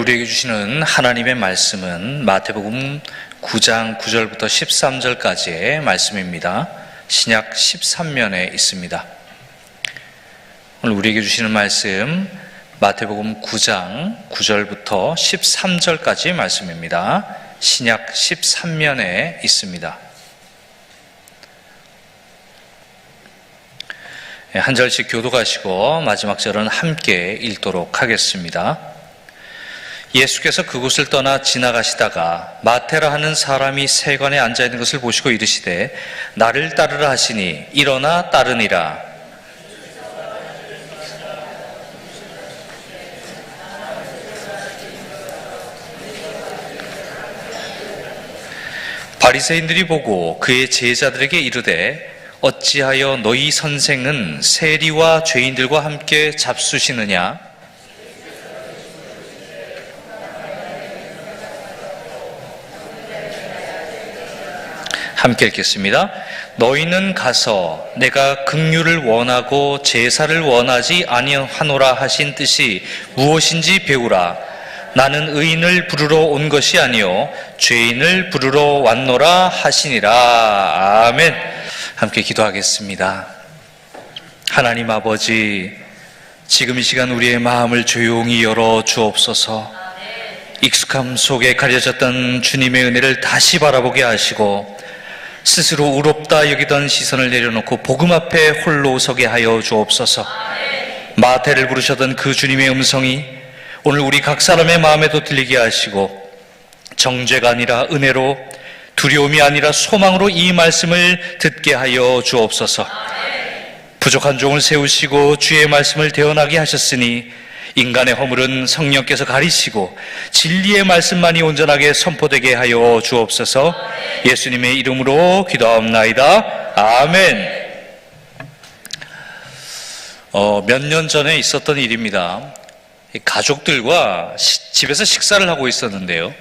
오늘 우리에게 주시는 하나님의 말씀은 마태복음 9장 9절부터 13절까지의 말씀입니다. 신약 13면에 있습니다. 오늘 우리에게 주시는 말씀 마태복음 9장 9절부터 13절까지의 말씀입니다. 신약 13면에 있습니다. 한 절씩 교독하시고 마지막 절은 함께 읽도록 하겠습니다. 예수께서 그곳을 떠나 지나가시다가 마태라 하는 사람이 세관에 앉아있는 것을 보시고 이르시되 나를 따르라 하시니 일어나 따르니라. 바리새인들이 보고 그의 제자들에게 이르되 어찌하여 너희 선생은 세리와 죄인들과 함께 잡수시느냐? 함께 읽겠습니다. 너희는 가서 내가 긍휼을 원하고 제사를 원하지 아니하노라 하신 뜻이 무엇인지 배우라. 나는 의인을 부르러 온 것이 아니요 죄인을 부르러 왔노라 하시니라. 아멘. 함께 기도하겠습니다. 하나님 아버지, 지금 이 시간 우리의 마음을 조용히 열어 주옵소서. 익숙함 속에 가려졌던 주님의 은혜를 다시 바라보게 하시고 스스로 의롭다 여기던 시선을 내려놓고 복음 앞에 홀로 서게 하여 주옵소서. 마태를 부르셨던 그 주님의 음성이 오늘 우리 각 사람의 마음에도 들리게 하시고 정죄가 아니라 은혜로, 두려움이 아니라 소망으로 이 말씀을 듣게 하여 주옵소서. 부족한 종을 세우시고 주의 말씀을 대언하게 하셨으니 인간의 허물은 성령께서 가리시고 진리의 말씀만이 온전하게 선포되게 하여 주옵소서. 예수님의 이름으로 기도하옵나이다. 아멘. 몇 년 전에 있었던 일입니다. 가족들과 집에서 식사를 하고 있었는데요.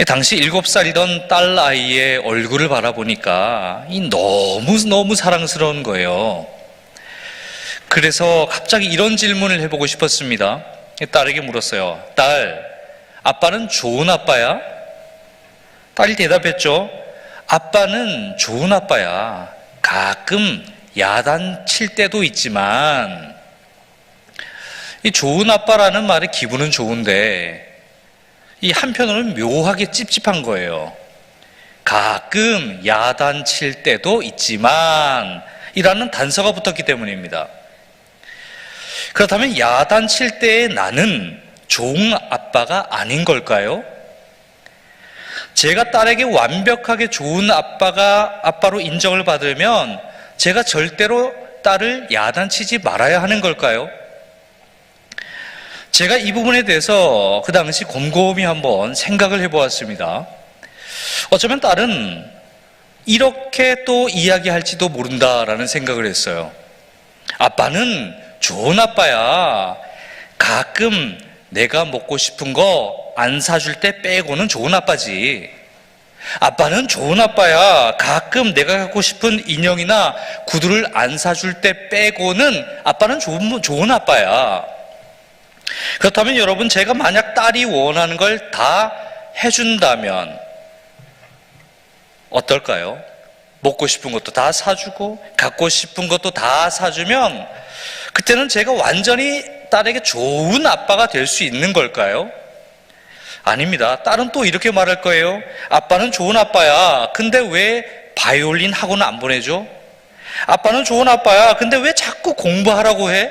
당시 7살이던 딸 아이의 얼굴을 바라보니까 너무 사랑스러운 거예요. 그래서 갑자기 이런 질문을 해보고 싶었습니다. 딸에게 물었어요. 딸, 아빠는 좋은 아빠야? 딸이 대답했죠. 아빠는 좋은 아빠야. 가끔 야단칠 때도 있지만. 이 좋은 아빠라는 말의 기분은 좋은데 이 한편으로는 묘하게 찝찝한 거예요. 가끔 야단칠 때도 있지만 이라는 단서가 붙었기 때문입니다. 그렇다면 야단칠 때의 나는 좋은 아빠가 아닌 걸까요? 제가 딸에게 완벽하게 좋은 아빠로 인정을 받으면 제가 절대로 딸을 야단치지 말아야 하는 걸까요? 제가 이 부분에 대해서 그 당시 곰곰이 한번 생각을 해보았습니다. 어쩌면 딸은 이렇게 또 이야기할지도 모른다라는 생각을 했어요. 아빠는 좋은 아빠야. 가끔 내가 먹고 싶은 거 안 사줄 때 빼고는 좋은 아빠지. 아빠는 좋은 아빠야. 가끔 내가 갖고 싶은 인형이나 구두를 안 사줄 때 빼고는 아빠는 좋은 아빠야. 그렇다면 여러분, 제가 만약 딸이 원하는 걸 다 해준다면 어떨까요? 먹고 싶은 것도 다 사주고 갖고 싶은 것도 다 사주면 그때는 제가 완전히 딸에게 좋은 아빠가 될 수 있는 걸까요? 아닙니다. 딸은 또 이렇게 말할 거예요. 아빠는 좋은 아빠야. 근데 왜 바이올린 학원을 안 보내줘? 아빠는 좋은 아빠야. 근데 왜 자꾸 공부하라고 해?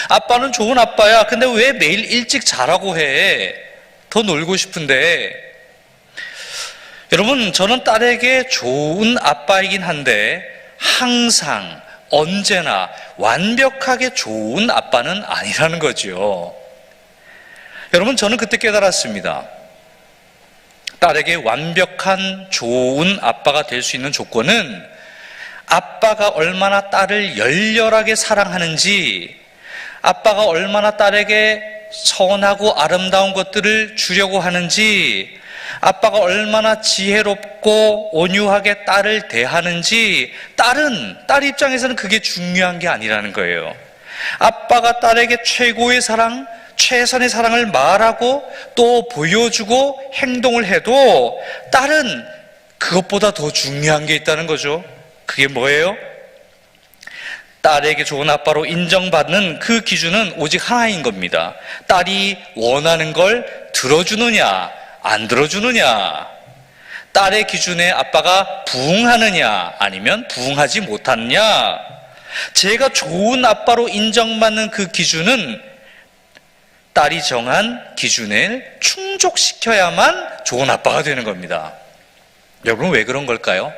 아빠는 좋은 아빠야. 근데 왜 매일 일찍 자라고 해? 더 놀고 싶은데. 여러분, 저는 딸에게 좋은 아빠이긴 한데 항상 언제나 완벽하게 좋은 아빠는 아니라는 거죠. 여러분, 저는 그때 깨달았습니다. 딸에게 완벽한 좋은 아빠가 될 수 있는 조건은 아빠가 얼마나 딸을 열렬하게 사랑하는지, 아빠가 얼마나 딸에게 선하고 아름다운 것들을 주려고 하는지, 아빠가 얼마나 지혜롭고 온유하게 딸을 대하는지, 딸 입장에서는 그게 중요한 게 아니라는 거예요. 아빠가 딸에게 최고의 사랑, 최선의 사랑을 말하고 또 보여주고 행동을 해도 딸은 그것보다 더 중요한 게 있다는 거죠. 그게 뭐예요? 딸에게 좋은 아빠로 인정받는 그 기준은 오직 하나인 겁니다. 딸이 원하는 걸 들어주느냐 안 들어주느냐, 딸의 기준에 아빠가 부응하느냐 아니면 부응하지 못하느냐. 제가 좋은 아빠로 인정받는 그 기준은 딸이 정한 기준을 충족시켜야만 좋은 아빠가 되는 겁니다. 여러분, 왜 그런 걸까요?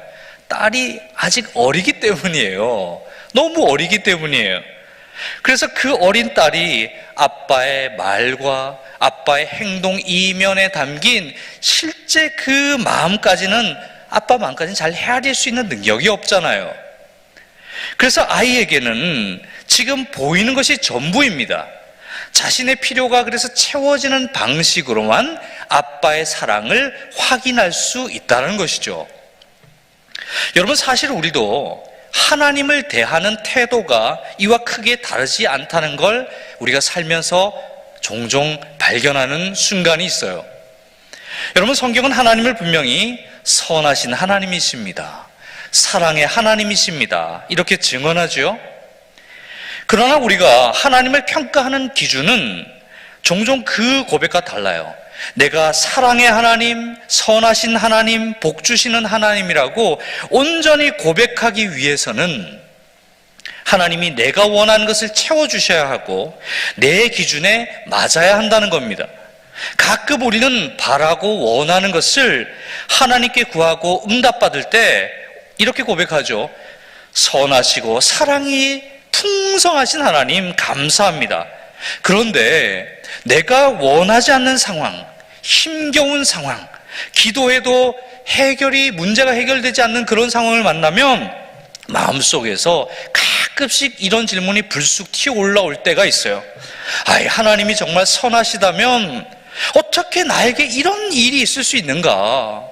딸이 아직 어리기 때문이에요. 너무 어리기 때문이에요. 그래서 그 어린 딸이 아빠의 말과 아빠의 행동 이면에 담긴 실제 그 마음까지는, 아빠 마음까지는 잘 헤아릴 수 있는 능력이 없잖아요. 그래서 아이에게는 지금 보이는 것이 전부입니다. 자신의 필요가 그래서 채워지는 방식으로만 아빠의 사랑을 확인할 수 있다는 것이죠. 여러분, 사실 우리도 하나님을 대하는 태도가 이와 크게 다르지 않다는 걸 우리가 살면서 종종 발견하는 순간이 있어요. 여러분, 성경은 하나님을 분명히 선하신 하나님이십니다, 사랑의 하나님이십니다, 이렇게 증언하죠. 그러나 우리가 하나님을 평가하는 기준은 종종 그 고백과 달라요. 내가 사랑의 하나님, 선하신 하나님, 복 주시는 하나님이라고 온전히 고백하기 위해서는 하나님이 내가 원하는 것을 채워주셔야 하고 내 기준에 맞아야 한다는 겁니다. 가끔 우리는 바라고 원하는 것을 하나님께 구하고 응답받을 때 이렇게 고백하죠. 선하시고 사랑이 풍성하신 하나님 감사합니다. 그런데 내가 원하지 않는 상황, 힘겨운 상황, 기도해도 문제가 해결되지 않는 그런 상황을 만나면 마음속에서 가끔씩 이런 질문이 불쑥 튀어 올라올 때가 있어요. 하나님이 정말 선하시다면 어떻게 나에게 이런 일이 있을 수 있는가?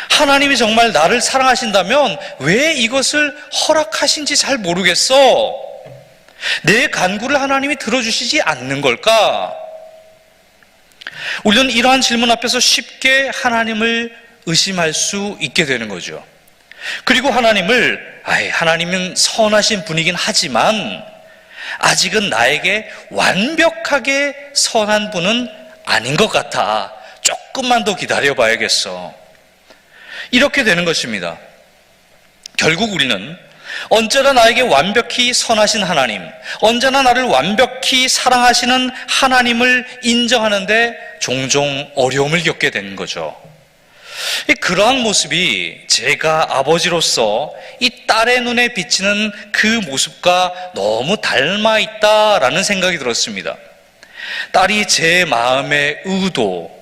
하나님이 정말 나를 사랑하신다면 왜 이것을 허락하신지 잘 모르겠어. 내 간구를 하나님이 들어주시지 않는 걸까? 우리는 이러한 질문 앞에서 쉽게 하나님을 의심할 수 있게 되는 거죠. 그리고 하나님은 선하신 분이긴 하지만 아직은 나에게 완벽하게 선한 분은 아닌 것 같아. 조금만 더 기다려 봐야겠어. 이렇게 되는 것입니다. 결국 우리는 언제나 나에게 완벽히 선하신 하나님, 언제나 나를 완벽히 사랑하시는 하나님을 인정하는데 종종 어려움을 겪게 되는 거죠. 그러한 모습이 제가 아버지로서 이 딸의 눈에 비치는 그 모습과 너무 닮아 있다라는 생각이 들었습니다. 딸이 제 마음의 의도,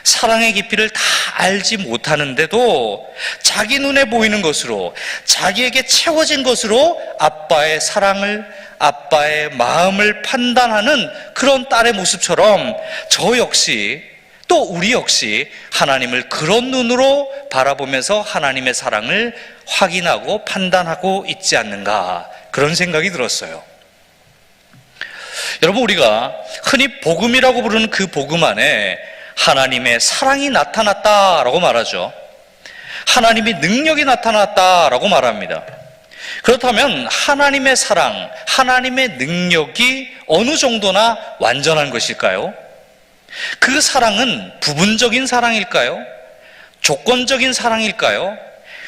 사랑의 깊이를 다 알지 못하는데도 자기 눈에 보이는 것으로, 자기에게 채워진 것으로 아빠의 사랑을, 아빠의 마음을 판단하는 그런 딸의 모습처럼 저 역시, 또 우리 역시 하나님을 그런 눈으로 바라보면서 하나님의 사랑을 확인하고 판단하고 있지 않는가, 그런 생각이 들었어요. 여러분, 우리가 흔히 복음이라고 부르는 그 복음 안에 하나님의 사랑이 나타났다라고 말하죠. 하나님의 능력이 나타났다라고 말합니다. 그렇다면 하나님의 사랑, 하나님의 능력이 어느 정도나 완전한 것일까요? 그 사랑은 부분적인 사랑일까요? 조건적인 사랑일까요?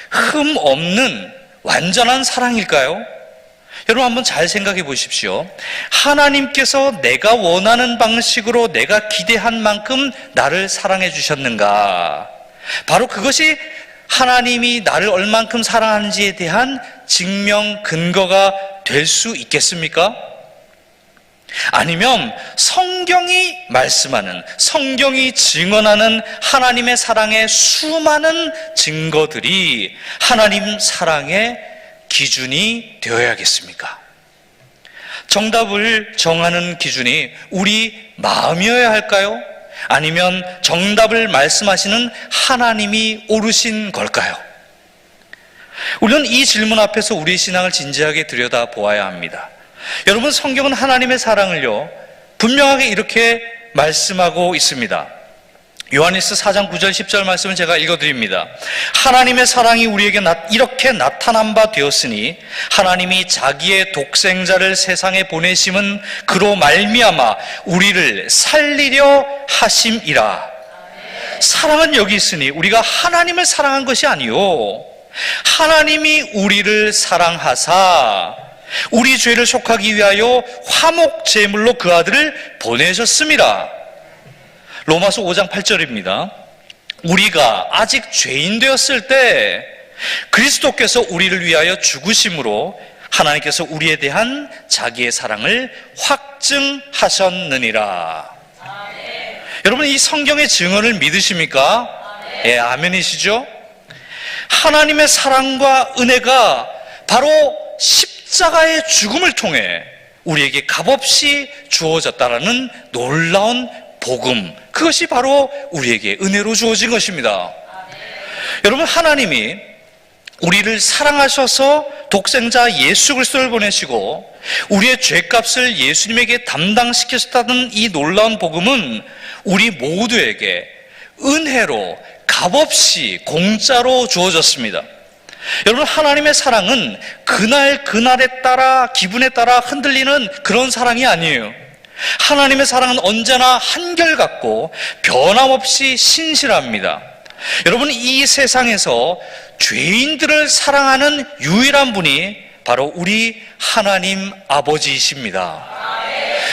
흠 없는 완전한 사랑일까요? 여러분, 한번 잘 생각해 보십시오. 하나님께서 내가 원하는 방식으로 내가 기대한 만큼 나를 사랑해 주셨는가? 바로 그것이 하나님이 나를 얼만큼 사랑하는지에 대한 증명 근거가 될 수 있겠습니까? 아니면 성경이 말씀하는, 성경이 증언하는 하나님의 사랑의 수많은 증거들이 하나님 사랑의 기준이 되어야겠습니까? 정답을 정하는 기준이 우리 마음이어야 할까요? 아니면 정답을 말씀하시는 하나님이 옳으신 걸까요? 우리는 이 질문 앞에서 우리 신앙을 진지하게 들여다보아야 합니다. 여러분, 성경은 하나님의 사랑을요, 분명하게 이렇게 말씀하고 있습니다. 요한일서 4장 9절 10절 말씀을 제가 읽어드립니다. 하나님의 사랑이 우리에게 이렇게 나타난 바 되었으니 하나님이 자기의 독생자를 세상에 보내심은 그로 말미암아 우리를 살리려 하심이라. 사랑은 여기 있으니 우리가 하나님을 사랑한 것이 아니요 하나님이 우리를 사랑하사 우리 죄를 속하기 위하여 화목 제물로 그 아들을 보내셨음이라. 로마서 5장 8절입니다. 우리가 아직 죄인 되었을 때 그리스도께서 우리를 위하여 죽으심으로 하나님께서 우리에 대한 자기의 사랑을 확증하셨느니라. 아멘. 여러분, 이 성경의 증언을 믿으십니까? 아멘. 예, 아멘이시죠? 하나님의 사랑과 은혜가 바로 십자가의 죽음을 통해 우리에게 값없이 주어졌다라는 놀라운 복음, 그것이 바로 우리에게 은혜로 주어진 것입니다. 여러분, 하나님이 우리를 사랑하셔서 독생자 예수 그리스도를 보내시고 우리의 죄값을 예수님에게 담당시키셨다는 이 놀라운 복음은 우리 모두에게 은혜로 값없이 공짜로 주어졌습니다. 여러분, 하나님의 사랑은 그날에 따라 기분에 따라 흔들리는 그런 사랑이 아니에요. 하나님의 사랑은 언제나 한결같고 변함없이 신실합니다. 여러분, 이 세상에서 죄인들을 사랑하는 유일한 분이 바로 우리 하나님 아버지이십니다.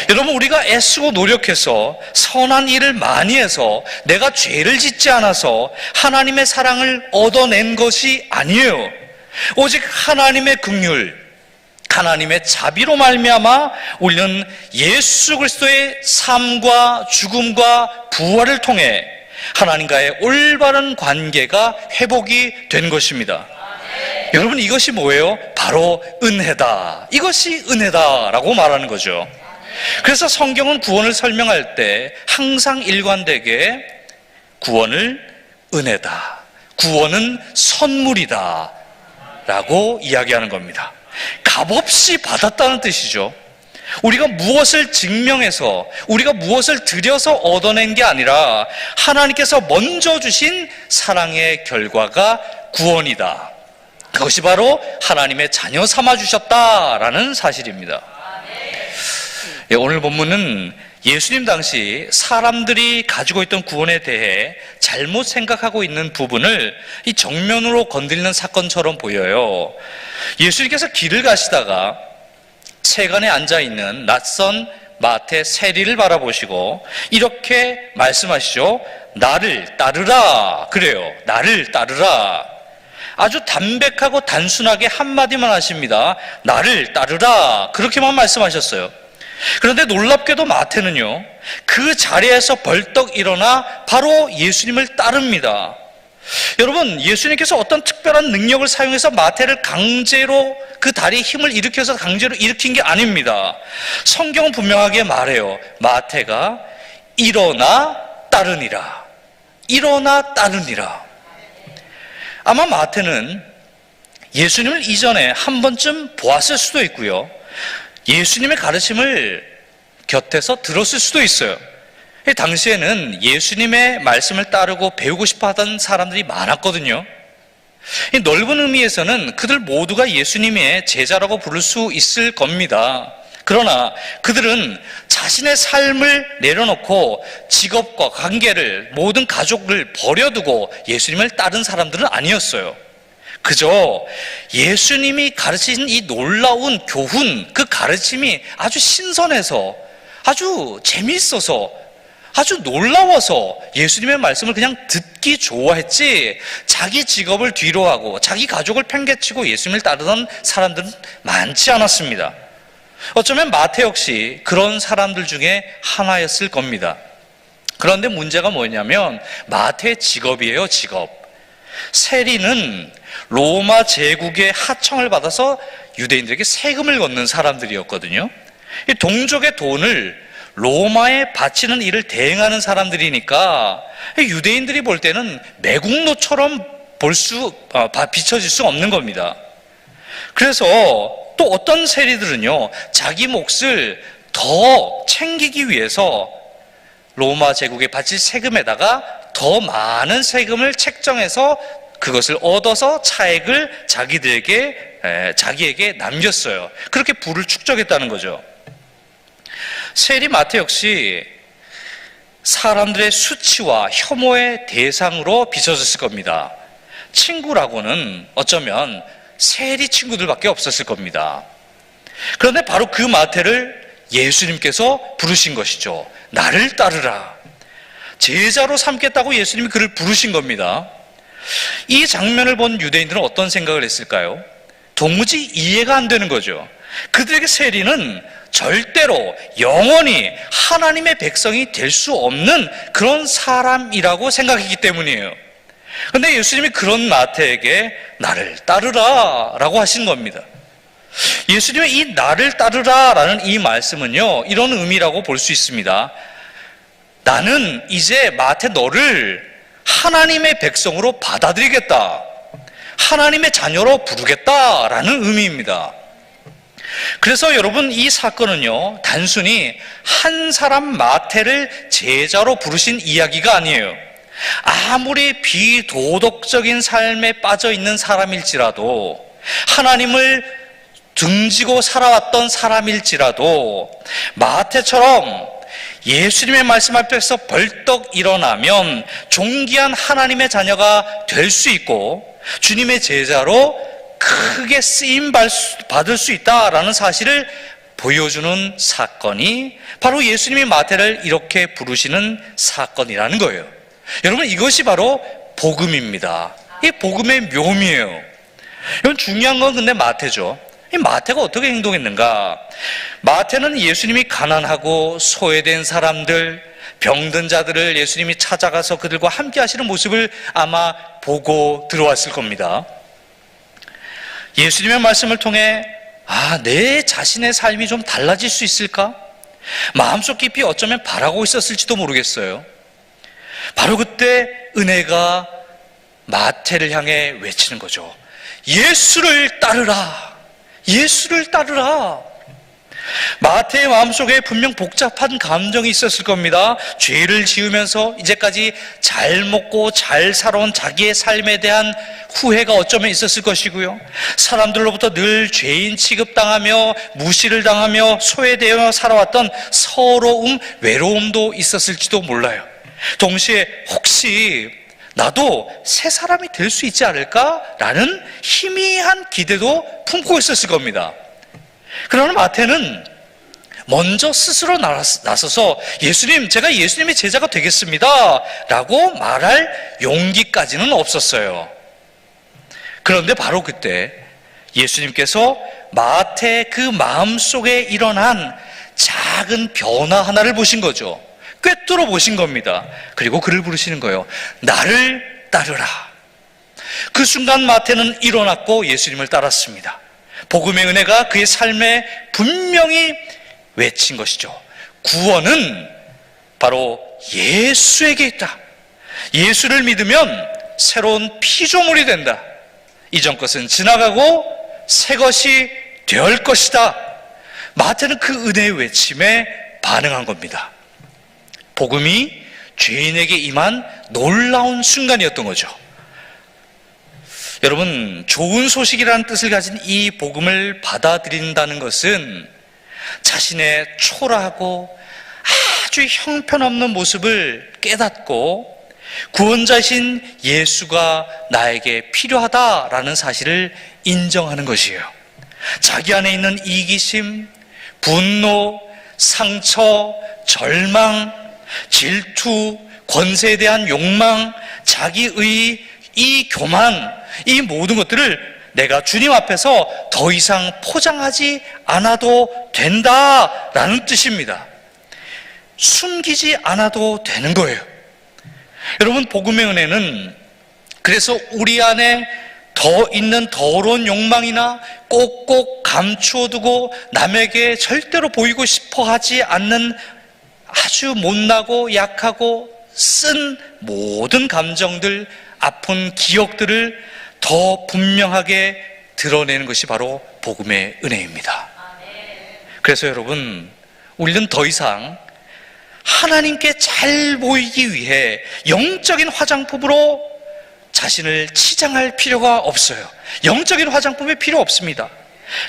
여러분, 우리가 애쓰고 노력해서 선한 일을 많이 해서 내가 죄를 짓지 않아서 하나님의 사랑을 얻어낸 것이 아니에요. 오직 하나님의 긍휼, 하나님의 자비로 말미암아 우리는 예수 그리스도의 삶과 죽음과 부활을 통해 하나님과의 올바른 관계가 회복이 된 것입니다. 여러분, 이것이 뭐예요? 바로 은혜다. 이것이 은혜다라고 말하는 거죠. 그래서 성경은 구원을 설명할 때 항상 일관되게 구원을 은혜다, 구원은 선물이다 라고 이야기하는 겁니다. 값없이 받았다는 뜻이죠. 우리가 무엇을 증명해서, 우리가 무엇을 들여서 얻어낸 게 아니라 하나님께서 먼저 주신 사랑의 결과가 구원이다. 그것이 바로 하나님의 자녀 삼아주셨다라는 사실입니다. 오늘 본문은 예수님 당시 사람들이 가지고 있던 구원에 대해 잘못 생각하고 있는 부분을 이 정면으로 건드리는 사건처럼 보여요. 예수님께서 길을 가시다가 세간에 앉아있는 낯선 마태 세리를 바라보시고 이렇게 말씀하시죠. 나를 따르라. 그래요. 나를 따르라. 아주 담백하고 단순하게 한마디만 하십니다. 나를 따르라. 그렇게만 말씀하셨어요. 그런데 놀랍게도 마태는요, 그 자리에서 벌떡 일어나 바로 예수님을 따릅니다. 여러분, 예수님께서 어떤 특별한 능력을 사용해서 마태를 강제로 그 다리에 힘을 일으켜서 강제로 일으킨 게 아닙니다. 성경은 분명하게 말해요. 마태가 일어나 따르니라. 일어나 따르니라. 아마 마태는 예수님을 이전에 한 번쯤 보았을 수도 있고요, 예수님의 가르침을 곁에서 들었을 수도 있어요. 당시에는 예수님의 말씀을 따르고 배우고 싶어 하던 사람들이 많았거든요. 이 넓은 의미에서는 그들 모두가 예수님의 제자라고 부를 수 있을 겁니다. 그러나 그들은 자신의 삶을 내려놓고 직업과 관계를, 모든 가족을 버려두고 예수님을 따른 사람들은 아니었어요. 그저 예수님이 가르치신 이 놀라운 교훈, 그 가르침이 아주 신선해서, 아주 재미있어서, 아주 놀라워서 예수님의 말씀을 그냥 듣기 좋아했지, 자기 직업을 뒤로하고 자기 가족을 팽개치고 예수님을 따르던 사람들은 많지 않았습니다. 어쩌면 마태 역시 그런 사람들 중에 하나였을 겁니다. 그런데 문제가 뭐냐면 마태의 직업이에요. 직업. 세리는 로마 제국의 하청을 받아서 유대인들에게 세금을 걷는 사람들이었거든요. 이 동족의 돈을 로마에 바치는 일을 대행하는 사람들이니까 유대인들이 볼 때는 매국노처럼 비춰질 수 없는 겁니다. 그래서 또 어떤 세리들은요, 자기 몫을 더 챙기기 위해서 로마 제국에 바칠 세금에다가 더 많은 세금을 책정해서 그것을 얻어서 차액을 자기에게 남겼어요. 그렇게 부를 축적했다는 거죠. 세리 마태 역시 사람들의 수치와 혐오의 대상으로 비춰졌을 겁니다. 친구라고는 어쩌면 세리 친구들밖에 없었을 겁니다. 그런데 바로 그 마태를 예수님께서 부르신 것이죠. 나를 따르라. 제자로 삼겠다고 예수님이 그를 부르신 겁니다. 이 장면을 본 유대인들은 어떤 생각을 했을까요? 도무지 이해가 안 되는 거죠. 그들에게 세리는 절대로 영원히 하나님의 백성이 될 수 없는 그런 사람이라고 생각했기 때문이에요. 그런데 예수님이 그런 마태에게 나를 따르라 라고 하신 겁니다. 예수님의 이 나를 따르라 라는 이 말씀은요, 이런 의미라고 볼 수 있습니다. 나는 이제 마태 너를 하나님의 백성으로 받아들이겠다, 하나님의 자녀로 부르겠다라는 의미입니다. 그래서 여러분, 이 사건은요, 단순히 한 사람 마태를 제자로 부르신 이야기가 아니에요. 아무리 비도덕적인 삶에 빠져 있는 사람일지라도, 하나님을 등지고 살아왔던 사람일지라도, 마태처럼 예수님의 말씀 앞에서 벌떡 일어나면 존귀한 하나님의 자녀가 될 수 있고 주님의 제자로 크게 쓰임 받을 수 있다라는 사실을 보여주는 사건이 바로 예수님이 마태를 이렇게 부르시는 사건이라는 거예요. 여러분, 이것이 바로 복음입니다. 이 복음의 묘미예요. 여러분, 중요한 건 근데 마태죠. 이 마태가 어떻게 행동했는가? 마태는 예수님이 가난하고 소외된 사람들, 병든 자들을 예수님이 찾아가서 그들과 함께 하시는 모습을 아마 보고 들어왔을 겁니다. 예수님의 말씀을 통해 내 자신의 삶이 좀 달라질 수 있을까? 마음속 깊이 어쩌면 바라고 있었을지도 모르겠어요. 바로 그때 은혜가 마태를 향해 외치는 거죠. 예수를 따르라. 예수를 따르라. 마태의 마음속에 분명 복잡한 감정이 있었을 겁니다. 죄를 지으면서 이제까지 잘 먹고 잘 살아온 자기의 삶에 대한 후회가 어쩌면 있었을 것이고요, 사람들로부터 늘 죄인 취급당하며 무시를 당하며 소외되어 살아왔던 서러움, 외로움도 있었을지도 몰라요. 동시에 혹시 나도 새 사람이 될 수 있지 않을까라는 희미한 기대도 품고 있었을 겁니다. 그러나 마태는 먼저 스스로 나서서 예수님, 제가 예수님의 제자가 되겠습니다 라고 말할 용기까지는 없었어요. 그런데 바로 그때 예수님께서 마태의 그 마음속에 일어난 작은 변화 하나를 보신 거죠. 꿰뚫어 보신 겁니다. 그리고 그를 부르시는 거예요. 나를 따르라. 그 순간 마태는 일어났고 예수님을 따랐습니다. 복음의 은혜가 그의 삶에 분명히 외친 것이죠. 구원은 바로 예수에게 있다. 예수를 믿으면 새로운 피조물이 된다. 이전 것은 지나가고 새 것이 될 것이다. 마태는 그 은혜의 외침에 반응한 겁니다. 복음이 죄인에게 임한 놀라운 순간이었던 거죠. 여러분, 좋은 소식이라는 뜻을 가진 이 복음을 받아들인다는 것은 자신의 초라하고 아주 형편없는 모습을 깨닫고 구원자이신 예수가 나에게 필요하다라는 사실을 인정하는 것이에요. 자기 안에 있는 이기심, 분노, 상처, 절망, 질투, 권세에 대한 욕망, 자기의 이 교만, 이 모든 것들을 내가 주님 앞에서 더 이상 포장하지 않아도 된다라는 뜻입니다. 숨기지 않아도 되는 거예요. 여러분, 복음의 은혜는 그래서 우리 안에 더 있는 더러운 욕망이나 꼭꼭 감추어두고 남에게 절대로 보이고 싶어 하지 않는 아주 못나고 약하고 쓴 모든 감정들, 아픈 기억들을 더 분명하게 드러내는 것이 바로 복음의 은혜입니다. 그래서 여러분, 우리는 더 이상 하나님께 잘 보이기 위해 영적인 화장품으로 자신을 치장할 필요가 없어요. 영적인 화장품이 필요 없습니다.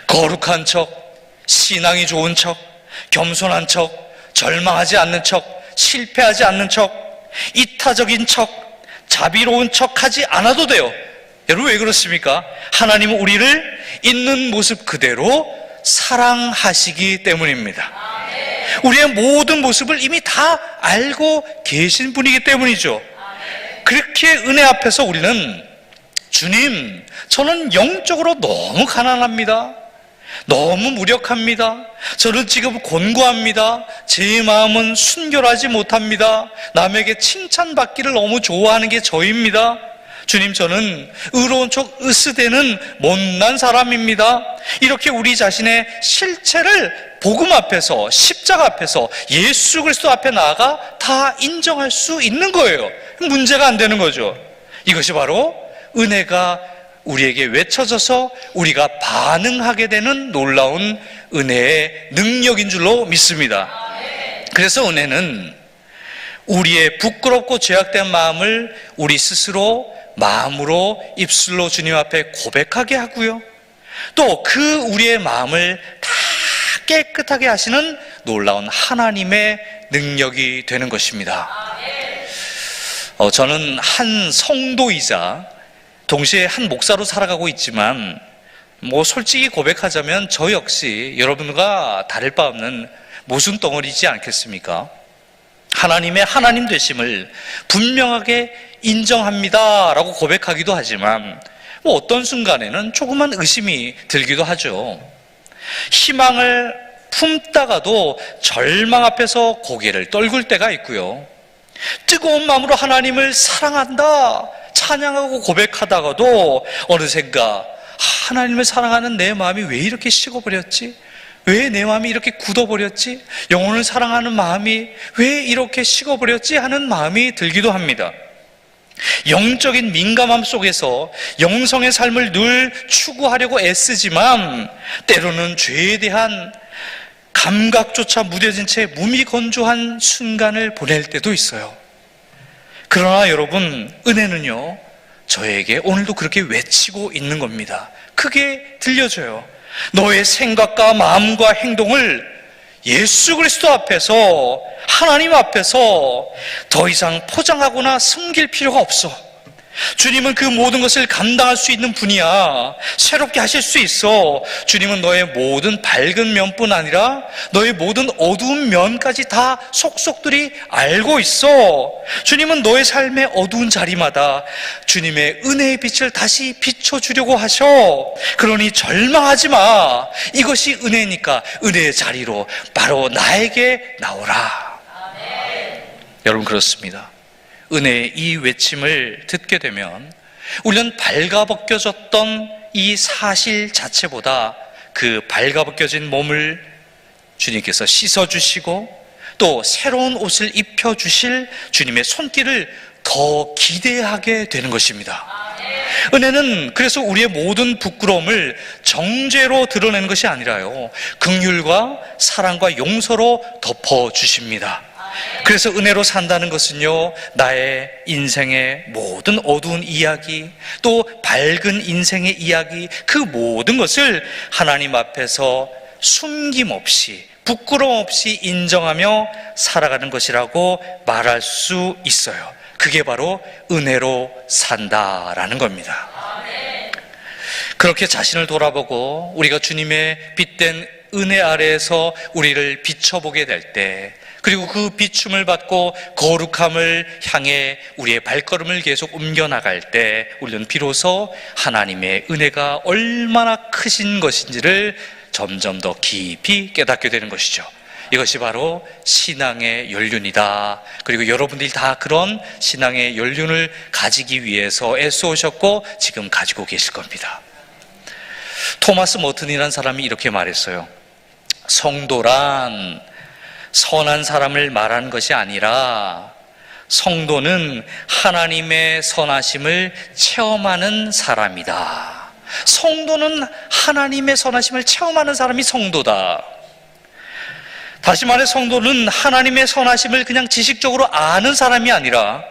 거룩한 척, 신앙이 좋은 척, 겸손한 척, 절망하지 않는 척, 실패하지 않는 척, 이타적인 척, 자비로운 척 하지 않아도 돼요. 여러분 왜 그렇습니까? 하나님은 우리를 있는 모습 그대로 사랑하시기 때문입니다. 우리의 모든 모습을 이미 다 알고 계신 분이기 때문이죠. 그렇게 은혜 앞에서 우리는 주님, 저는 영적으로 너무 가난합니다. 너무 무력합니다. 저는 지금 곤고합니다. 제 마음은 순결하지 못합니다. 남에게 칭찬받기를 너무 좋아하는 게 저입니다. 주님, 저는 의로운 척 으스대는 못난 사람입니다. 이렇게 우리 자신의 실체를 복음 앞에서, 십자가 앞에서, 예수 그리스도 앞에 나아가 다 인정할 수 있는 거예요. 문제가 안 되는 거죠. 이것이 바로 은혜가 우리에게 외쳐져서 우리가 반응하게 되는 놀라운 은혜의 능력인 줄로 믿습니다. 그래서 은혜는 우리의 부끄럽고 죄악된 마음을 우리 스스로 마음으로 입술로 주님 앞에 고백하게 하고요, 또 그 우리의 마음을 다 깨끗하게 하시는 놀라운 하나님의 능력이 되는 것입니다. 저는 한 성도이자 동시에 한 목사로 살아가고 있지만, 솔직히 고백하자면 저 역시 여러분과 다를 바 없는 모순 덩어리지 않겠습니까? 하나님의 하나님 되심을 분명하게 인정합니다 라고 고백하기도 하지만 어떤 순간에는 조그만 의심이 들기도 하죠. 희망을 품다가도 절망 앞에서 고개를 떨굴 때가 있고요, 뜨거운 마음으로 하나님을 사랑한다 찬양하고 고백하다가도 어느샌가 하나님을 사랑하는 내 마음이 왜 이렇게 식어버렸지? 왜 내 마음이 이렇게 굳어버렸지? 영혼을 사랑하는 마음이 왜 이렇게 식어버렸지? 하는 마음이 들기도 합니다. 영적인 민감함 속에서 영성의 삶을 늘 추구하려고 애쓰지만 때로는 죄에 대한 감각조차 무뎌진 채 무미건조한 순간을 보낼 때도 있어요. 그러나 여러분, 은혜는요, 저에게 오늘도 그렇게 외치고 있는 겁니다. 크게 들려줘요. 너의 생각과 마음과 행동을 예수 그리스도 앞에서, 하나님 앞에서 더 이상 포장하거나 숨길 필요가 없어. 주님은 그 모든 것을 감당할 수 있는 분이야. 새롭게 하실 수 있어. 주님은 너의 모든 밝은 면뿐 아니라 너의 모든 어두운 면까지 다 속속들이 알고 있어. 주님은 너의 삶의 어두운 자리마다 주님의 은혜의 빛을 다시 비춰주려고 하셔. 그러니 절망하지 마. 이것이 은혜니까 은혜의 자리로 바로 나에게 나오라. 여러분, 그렇습니다. 은혜의 이 외침을 듣게 되면 우리는 발가벗겨졌던 이 사실 자체보다 그 발가벗겨진 몸을 주님께서 씻어주시고 또 새로운 옷을 입혀주실 주님의 손길을 더 기대하게 되는 것입니다. 은혜는 그래서 우리의 모든 부끄러움을 정죄로 드러내는 것이 아니라요, 긍휼과 사랑과 용서로 덮어주십니다. 그래서 은혜로 산다는 것은요, 나의 인생의 모든 어두운 이야기, 또 밝은 인생의 이야기, 그 모든 것을 하나님 앞에서 숨김없이, 부끄러움 없이 인정하며 살아가는 것이라고 말할 수 있어요. 그게 바로 은혜로 산다라는 겁니다. 그렇게 자신을 돌아보고 우리가 주님의 빛된 은혜 아래에서 우리를 비춰보게 될 때, 그리고 그 비춤을 받고 거룩함을 향해 우리의 발걸음을 계속 옮겨나갈 때 우리는 비로소 하나님의 은혜가 얼마나 크신 것인지를 점점 더 깊이 깨닫게 되는 것이죠. 이것이 바로 신앙의 연륜이다. 그리고 여러분들이 다 그런 신앙의 연륜을 가지기 위해서 애써오셨고 지금 가지고 계실 겁니다. 토마스 머튼이라는 사람이 이렇게 말했어요. 성도란 선한 사람을 말하는 것이 아니라 성도는 하나님의 선하심을 체험하는 사람이다. 성도는 하나님의 선하심을 체험하는 사람이 성도다. 다시 말해 성도는 하나님의 선하심을 그냥 지식적으로 아는 사람이 아니라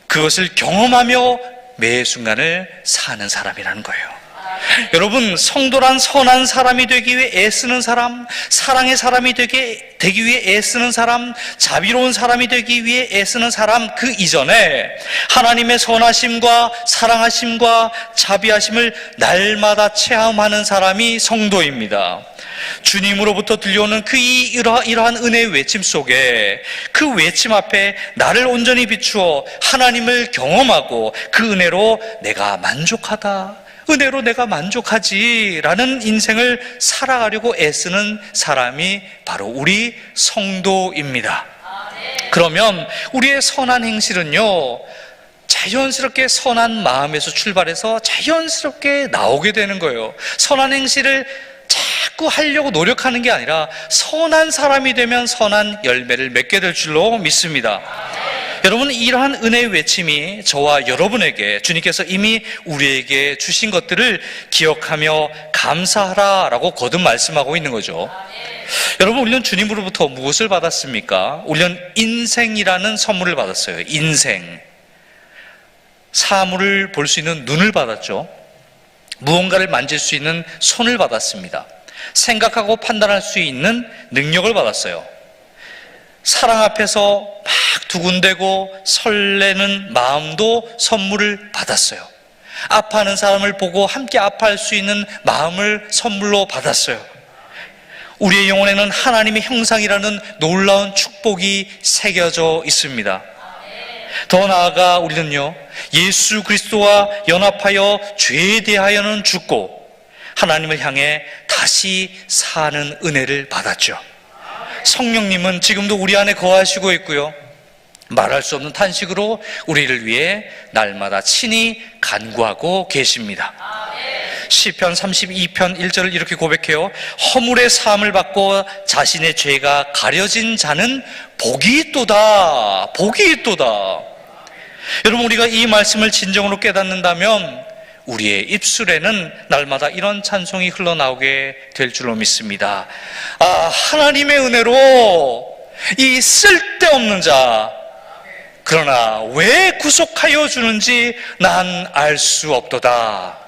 그것을 경험하며 매 순간을 사는 사람이라는 거예요. 여러분, 성도란 선한 사람이 되기 위해 애쓰는 사람, 사랑의 사람이 되기 위해 애쓰는 사람, 자비로운 사람이 되기 위해 애쓰는 사람, 그 이전에 하나님의 선하심과 사랑하심과 자비하심을 날마다 체험하는 사람이 성도입니다. 주님으로부터 들려오는 이러한 은혜의 외침 속에, 그 외침 앞에 나를 온전히 비추어 하나님을 경험하고 그 은혜로 내가 만족하다, 은혜로 내가 만족하지라는 인생을 살아가려고 애쓰는 사람이 바로 우리 성도입니다. 그러면 우리의 선한 행실은요, 자연스럽게 선한 마음에서 출발해서 자연스럽게 나오게 되는 거예요. 선한 행실을 자꾸 하려고 노력하는 게 아니라 선한 사람이 되면 선한 열매를 맺게 될 줄로 믿습니다. 여러분, 이러한 은혜의 외침이 저와 여러분에게 주님께서 이미 우리에게 주신 것들을 기억하며 감사하라라고 거듭 말씀하고 있는 거죠. 여러분, 우리는 주님으로부터 무엇을 받았습니까? 우리는 인생이라는 선물을 받았어요. 인생. 사물을 볼 수 있는 눈을 받았죠. 무언가를 만질 수 있는 손을 받았습니다. 생각하고 판단할 수 있는 능력을 받았어요. 사랑 앞에서 막 두근대고 설레는 마음도 선물을 받았어요. 아파하는 사람을 보고 함께 아파할 수 있는 마음을 선물로 받았어요. 우리의 영혼에는 하나님의 형상이라는 놀라운 축복이 새겨져 있습니다. 더 나아가 우리는요, 예수 그리스도와 연합하여 죄에 대하여는 죽고 하나님을 향해 다시 사는 은혜를 받았죠. 성령님은 지금도 우리 안에 거하시고 있고요, 말할 수 없는 탄식으로 우리를 위해 날마다 친히 간구하고 계십니다. 시편 32편 1절을 이렇게 고백해요. 허물의 사함을 받고 자신의 죄가 가려진 자는 복이 있도다, 복이 있도다. 여러분, 우리가 이 말씀을 진정으로 깨닫는다면 우리의 입술에는 날마다 이런 찬송이 흘러나오게 될 줄로 믿습니다. 하나님의 은혜로 이 쓸데없는 자, 그러나 왜 구속하여 주는지 난 알 수 없도다.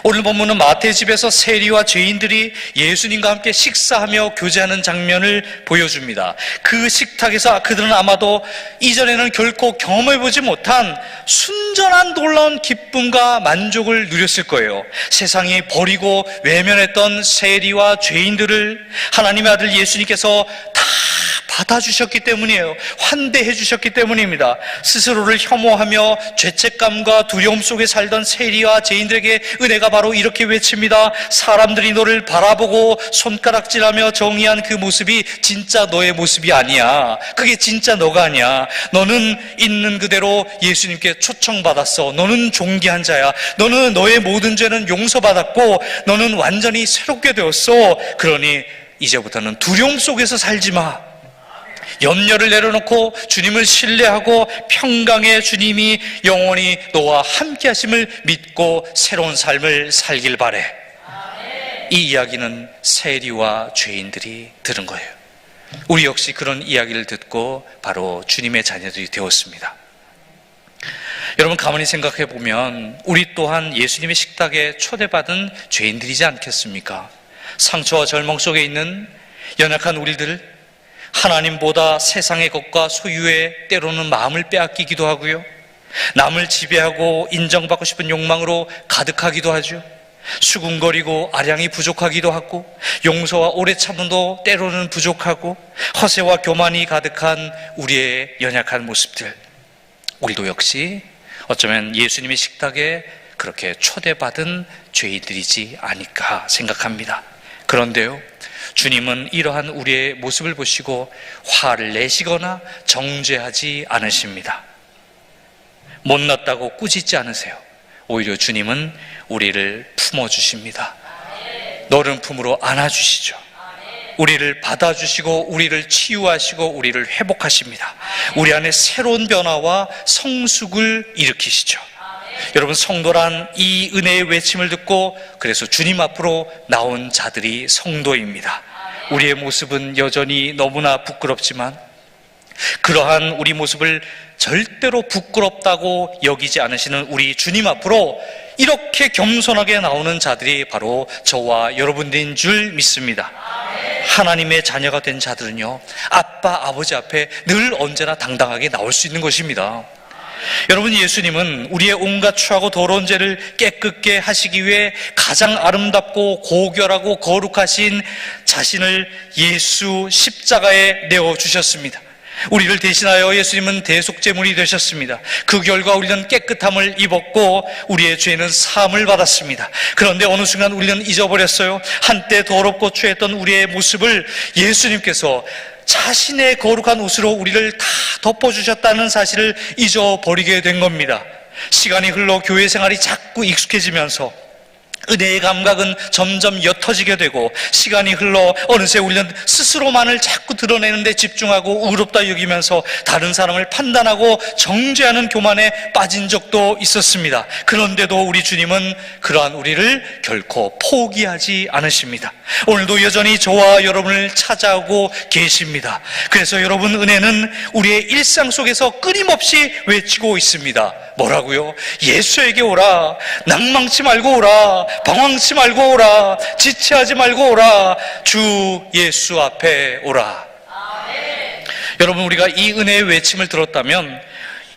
오늘 본문은 마태의 집에서 세리와 죄인들이 예수님과 함께 식사하며 교제하는 장면을 보여줍니다. 그 식탁에서 그들은 아마도 이전에는 결코 경험해보지 못한 순전한 놀라운 기쁨과 만족을 누렸을 거예요. 세상이 버리고 외면했던 세리와 죄인들을 하나님의 아들 예수님께서 다 받아주셨기 때문이에요. 환대해 주셨기 때문입니다. 스스로를 혐오하며 죄책감과 두려움 속에 살던 세리와 죄인들에게 은혜가 바로 이렇게 외칩니다. 사람들이 너를 바라보고 손가락질하며 정의한 그 모습이 진짜 너의 모습이 아니야. 그게 진짜 너가 아니야. 너는 있는 그대로 예수님께 초청받았어. 너는 존귀한 자야. 너는 너의 모든 죄는 용서받았고 너는 완전히 새롭게 되었어. 그러니 이제부터는 두려움 속에서 살지 마. 염려를 내려놓고 주님을 신뢰하고 평강의 주님이 영원히 너와 함께 하심을 믿고 새로운 삶을 살길 바래. 이 이야기는 세리와 죄인들이 들은 거예요. 우리 역시 그런 이야기를 듣고 바로 주님의 자녀들이 되었습니다. 여러분, 가만히 생각해 보면 우리 또한 예수님의 식탁에 초대받은 죄인들이지 않겠습니까? 상처와 절망 속에 있는 연약한 우리들, 하나님보다 세상의 것과 소유에 때로는 마음을 빼앗기기도 하고요, 남을 지배하고 인정받고 싶은 욕망으로 가득하기도 하죠. 수군거리고 아량이 부족하기도 하고 용서와 오래 참음도 때로는 부족하고 허세와 교만이 가득한 우리의 연약한 모습들, 우리도 역시 어쩌면 예수님의 식탁에 그렇게 초대받은 죄인들이지 않을까 생각합니다. 그런데요, 주님은 이러한 우리의 모습을 보시고 화를 내시거나 정죄하지 않으십니다. 못났다고 꾸짖지 않으세요. 오히려 주님은 우리를 품어주십니다. 너른 품으로 안아주시죠. 우리를 받아주시고 우리를 치유하시고 우리를 회복하십니다. 우리 안에 새로운 변화와 성숙을 일으키시죠. 여러분, 성도란 이 은혜의 외침을 듣고 그래서 주님 앞으로 나온 자들이 성도입니다. 우리의 모습은 여전히 너무나 부끄럽지만 그러한 우리 모습을 절대로 부끄럽다고 여기지 않으시는 우리 주님 앞으로 이렇게 겸손하게 나오는 자들이 바로 저와 여러분들인 줄 믿습니다. 하나님의 자녀가 된 자들은요, 아빠, 아버지 앞에 늘 언제나 당당하게 나올 수 있는 것입니다. 여러분, 예수님은 우리의 온갖 추하고 더러운 죄를 깨끗게 하시기 위해 가장 아름답고 고결하고 거룩하신 자신을 예수 십자가에 내어주셨습니다. 우리를 대신하여 예수님은 대속제물이 되셨습니다. 그 결과 우리는 깨끗함을 입었고 우리의 죄는 사함을 받았습니다. 그런데 어느 순간 우리는 잊어버렸어요. 한때 더럽고 추했던 우리의 모습을 예수님께서 자신의 거룩한 옷으로 우리를 다 덮어주셨다는 사실을 잊어버리게 된 겁니다. 시간이 흘러 교회 생활이 자꾸 익숙해지면서 은혜의 감각은 점점 옅어지게 되고, 시간이 흘러 어느새 우리는 스스로만을 자꾸 드러내는 데 집중하고 의롭다 여기면서 다른 사람을 판단하고 정죄하는 교만에 빠진 적도 있었습니다. 그런데도 우리 주님은 그러한 우리를 결코 포기하지 않으십니다. 오늘도 여전히 저와 여러분을 찾아오고 계십니다. 그래서 여러분, 은혜는 우리의 일상 속에서 끊임없이 외치고 있습니다. 뭐라고요? 예수에게 오라. 낭망치 말고 오라. 방황치 말고 오라. 지체하지 말고 오라. 주 예수 앞에 오라. 아멘. 여러분, 우리가 이 은혜의 외침을 들었다면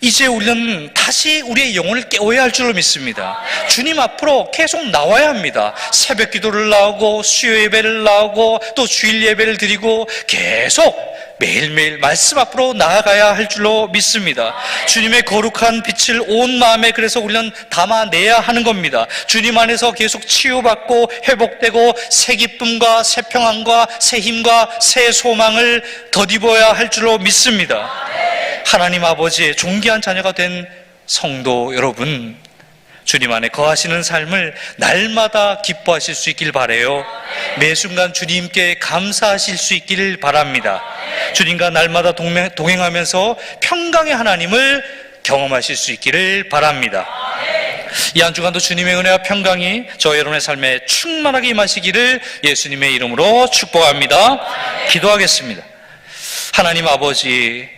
이제 우리는 다시 우리의 영혼을 깨워야 할 줄로 믿습니다. 주님 앞으로 계속 나와야 합니다. 새벽 기도를 나오고 수요 예배를 나오고 또 주일 예배를 드리고 계속 매일매일 말씀 앞으로 나아가야 할 줄로 믿습니다. 주님의 거룩한 빛을 온 마음에 그래서 우리는 담아내야 하는 겁니다. 주님 안에서 계속 치유받고 회복되고 새 기쁨과 새 평안과 새 힘과 새 소망을 덧입어야 할 줄로 믿습니다. 하나님 아버지의 존귀한 자녀가 된 성도 여러분, 주님 안에 거하시는 삶을 날마다 기뻐하실 수 있길 바라요. 매 순간 주님께 감사하실 수 있기를 바랍니다. 주님과 날마다 동행하면서 평강의 하나님을 경험하실 수 있기를 바랍니다. 이 한 주간도 주님의 은혜와 평강이 저 여러분의 삶에 충만하게 임하시기를 예수님의 이름으로 축복합니다. 기도하겠습니다. 하나님 아버지,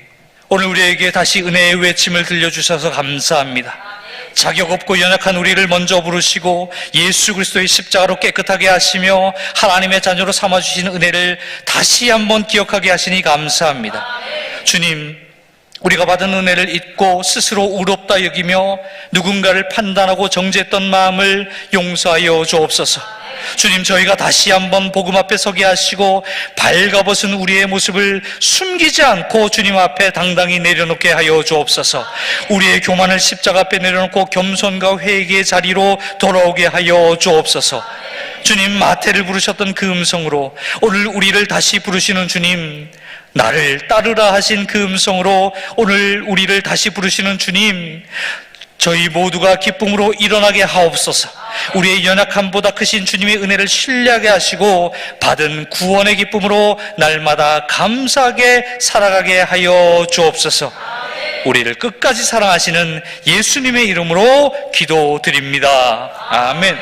오늘 우리에게 다시 은혜의 외침을 들려주셔서 감사합니다. 자격 없고 연약한 우리를 먼저 부르시고 예수 그리스도의 십자가로 깨끗하게 하시며 하나님의 자녀로 삼아주신 은혜를 다시 한번 기억하게 하시니 감사합니다. 주님, 우리가 받은 은혜를 잊고 스스로 의롭다 여기며 누군가를 판단하고 정죄했던 마음을 용서하여 주옵소서. 주님, 저희가 다시 한번 복음 앞에 서게 하시고 발가벗은 우리의 모습을 숨기지 않고 주님 앞에 당당히 내려놓게 하여 주옵소서. 우리의 교만을 십자가 앞에 내려놓고 겸손과 회개의 자리로 돌아오게 하여 주옵소서. 주님, 마태를 부르셨던 그 음성으로 오늘 우리를 다시 부르시는 주님, 나를 따르라 하신 그 음성으로 오늘 우리를 다시 부르시는 주님, 저희 모두가 기쁨으로 일어나게 하옵소서. 우리의 연약함보다 크신 주님의 은혜를 신뢰하게 하시고 받은 구원의 기쁨으로 날마다 감사하게 살아가게 하여 주옵소서. 우리를 끝까지 사랑하시는 예수님의 이름으로 기도드립니다. 아멘.